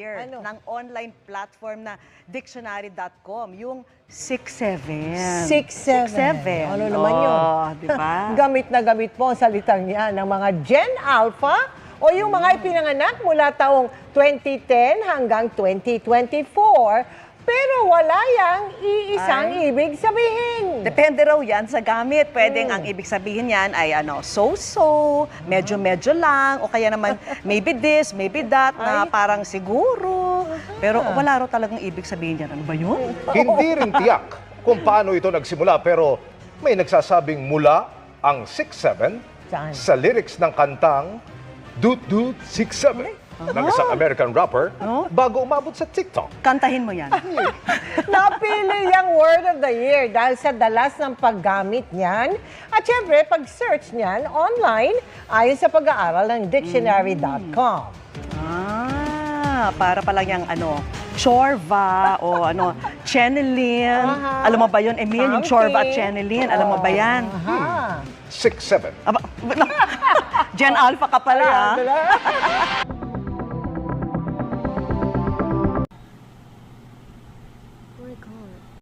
Ano? ng online platform na dictionary.com, yung 6-7. 6-7. Ano naman yun? Di ba? Gamit na gamit po ang salitang yan ng mga Gen Alpha o yung mga ipinanganak mula taong 2010 hanggang 2024 pero wala yang iisang ibig sabihin. Depende raw yan sa gamit. Pwedeng ang ibig sabihin yan ay so-so, medyo-medyo lang, o kaya naman maybe this, maybe that, na parang siguro. Pero wala raw talagang ibig sabihin yan. Ano ba yun? Hindi rin tiyak kung paano ito nagsimula pero may nagsasabing mula ang 6-7 Saan? sa lyrics ng kantang Doot Doot 6-7 ng isang American rapper bago umabot sa TikTok. Kantahin mo yan. Napili yung word of the year dahil sa dalas ng paggamit niyan. At syempre, pag-search niyan online ayon sa pag-aaral ng dictionary.com. Para pala yung Chorva o Chenelin. Alam mo ba yun, Emil? Yung Chorva at Chenelin. Alam mo ba yan? 6-7. Aba, Gen Alpha ka pala, ah.